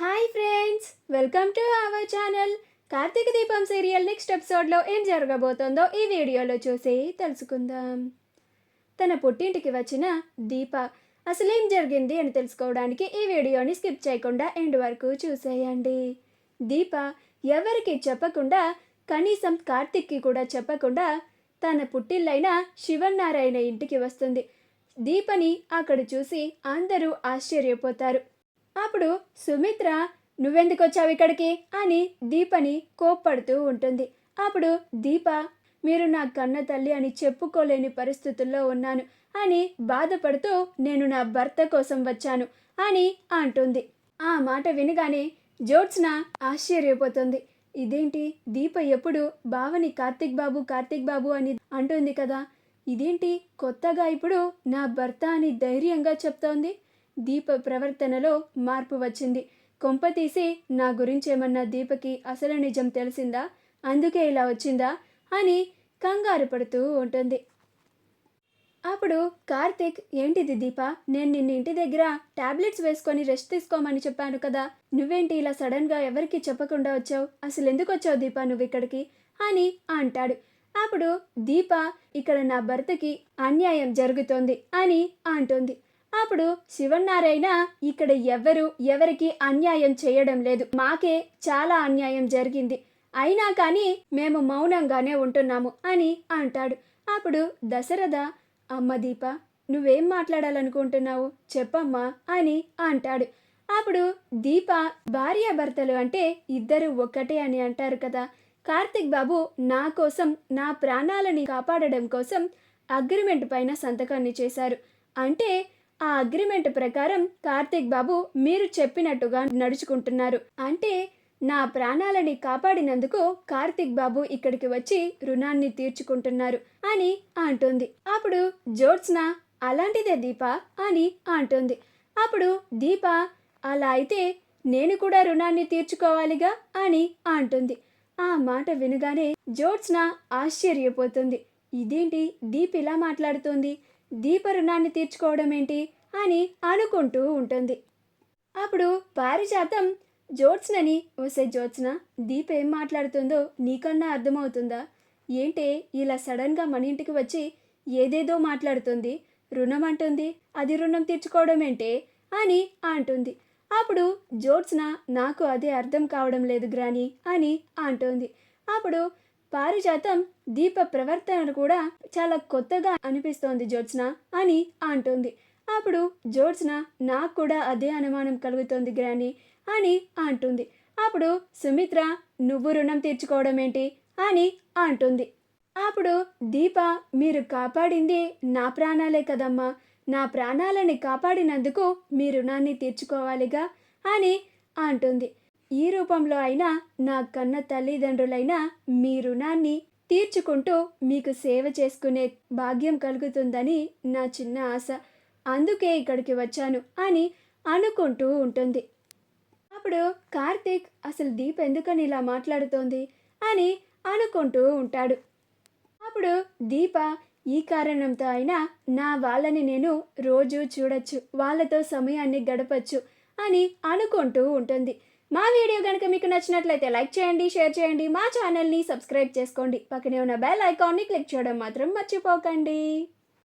Hi friends, welcome to our channel. Karthika Deepam serial next ఎపిసోడ్లో ఏం జరగబోతోందో ఈ వీడియోలో చూసి తెలుసుకుందాం. తన పుట్టింటికి వచ్చిన దీప అసలేం జరిగింది అని తెలుసుకోవడానికి ఈ వీడియోని స్కిప్ చేయకుండా ఎండ్ వరకు చూసేయండి. దీప ఎవరికి చెప్పకుండా, కనీసం కార్తీక్కి కూడా చెప్పకుండా తన పుట్టిల్లైన శివనారాయణ ఇంటికి వస్తుంది. దీపని అక్కడ చూసి అందరూ ఆశ్చర్యపోతారు. అప్పుడు సుమిత్ర నువ్వెందుకు వచ్చావు ఇక్కడికి అని దీపని కోప్పడుతూ ఉంటుంది. అప్పుడు దీప మీరు నా కన్న తల్లి అని చెప్పుకోలేని పరిస్థితుల్లో ఉన్నాను అని బాధపడుతూ నేను నా భర్త కోసం వచ్చాను అని అంటుంది. ఆ మాట వినగానే జ్యోత్స్న ఆశ్చర్యపోతుంది. ఇదేంటి, దీప ఎప్పుడు బావని కార్తీక్ బాబు అని అంటుంది కదా, ఇదేంటి కొత్తగా ఇప్పుడు నా భర్త అని ధైర్యంగా చెప్తోంది. దీప ప్రవర్తనలో మార్పు వచ్చింది. కొంపతీసి నా గురించేమన్నా దీపకి అసలు నిజం తెలిసిందా, అందుకే ఇలా వచ్చిందా అని కంగారు పడుతూ ఉంటుంది. అప్పుడు కార్తీక్, ఏంటిది దీప, నేను నిన్న ఇంటి దగ్గర టాబ్లెట్స్ వేసుకొని రెస్ట్ తీసుకోమని చెప్పాను కదా, నువ్వేంటి ఇలా సడన్గా ఎవరికి చెప్పకుండా వచ్చావు, అసలు ఎందుకు వచ్చావు దీప నువ్వు ఇక్కడికి అని అంటాడు. అప్పుడు దీప ఇక్కడ నా భర్తకి అన్యాయం జరుగుతోంది అని అంటుంది. అప్పుడు శివనారాయణ ఇక్కడ ఎవరికి అన్యాయం చేయడం లేదు, మాకే చాలా అన్యాయం జరిగింది, అయినా కానీ మేము మౌనంగానే ఉంటున్నాము అని అంటాడు. అప్పుడు దశరథ, అమ్మ దీప నువ్వేం మాట్లాడాలనుకుంటున్నావు చెప్పమ్మా అని అంటాడు. అప్పుడు దీప భార్యాభర్తలు అంటే ఇద్దరు ఒక్కటే అని అంటారు కదా, కార్తీక్ బాబు నా కోసం, నా ప్రాణాలని కాపాడడం కోసం అగ్రిమెంట్ పైన సంతకాన్ని చేశారు. అంటే ఆ అగ్రిమెంట్ ప్రకారం కార్తీక్ బాబు మీరు చెప్పినట్టుగా నడుచుకుంటున్నారు. అంటే నా ప్రాణాలని కాపాడినందుకు కార్తీక్ బాబు ఇక్కడికి వచ్చి రుణాన్ని తీర్చుకుంటున్నారు అని అంటుంది. అప్పుడు జ్యోత్స్న, అలాంటిదే దీప అని అంటుంది. అప్పుడు దీప, అలా అయితే నేను కూడా రుణాన్ని తీర్చుకోవాలిగా అని అంటుంది. ఆ మాట వినగానే జ్యోత్స్న ఆశ్చర్యపోతుంది. ఇదేంటి, దీప ఇలా మాట్లాడుతుంది, దీప రుణాన్ని తీర్చుకోవడం ఏంటి అని అనుకుంటూ ఉంటుంది. అప్పుడు పారిజాతం జ్యోత్స్నని, ఓసే జ్యోత్స్న, దీప ఏం మాట్లాడుతుందో నీకన్నా అర్థమవుతుందా, ఏంటే ఇలా సడన్గా మన ఇంటికి వచ్చి ఏదేదో మాట్లాడుతుంది, రుణం అంటుంది, అది రుణం తీర్చుకోవడం ఏంటే అని అంటుంది. అప్పుడు జ్యోత్స్న, నాకు అదే అర్థం కావడం లేదు గ్రాని అని అంటుంది. అప్పుడు పారిజాతం, దీప ప్రవర్తన కూడా చాలా కొత్తగా అనిపిస్తోంది జ్యోత్స్న అని అంటుంది. అప్పుడు జ్యోత్స్న, నాకు కూడా అదే అనుమానం కలుగుతోంది గ్రాని అని అంటుంది. అప్పుడు సుమిత్ర, నువ్వు రుణం తీర్చుకోవడం ఏంటి అని అంటుంది. అప్పుడు దీప, మీరు కాపాడింది నా ప్రాణాలే కదమ్మా, నా ప్రాణాలని కాపాడినందుకు మీ రుణాన్ని తీర్చుకోవాలిగా అని అంటుంది. ఈ రూపంలో అయినా నా కన్న తల్లిదండ్రులైనా మీ రుణాన్ని తీర్చుకుంటూ మీకు సేవ చేసుకునే భాగ్యం కలుగుతుందని నా చిన్న ఆశ, అందుకే ఇక్కడికి వచ్చాను అని అనుకుంటూ ఉంటుంది. అప్పుడు కార్తీక్, అసలు దీప ఎందుకని ఇలా మాట్లాడుతోంది అని అనుకుంటూ ఉంటాడు. అప్పుడు దీప, ఈ కారణంతో అయినా నా వాళ్ళని నేను రోజు చూడొచ్చు, వాళ్ళతో సమయాన్ని గడపచ్చు అని అనుకుంటూ ఉంటుంది. మా వీడియో కనుక మీకు నచ్చినట్లయితే లైక్ చేయండి, షేర్ చేయండి, మా ఛానల్ని సబ్స్క్రైబ్ చేసుకోండి, పక్కనే ఉన్న బెల్ ఐకాన్ని క్లిక్ చేయడం మాత్రం మర్చిపోకండి.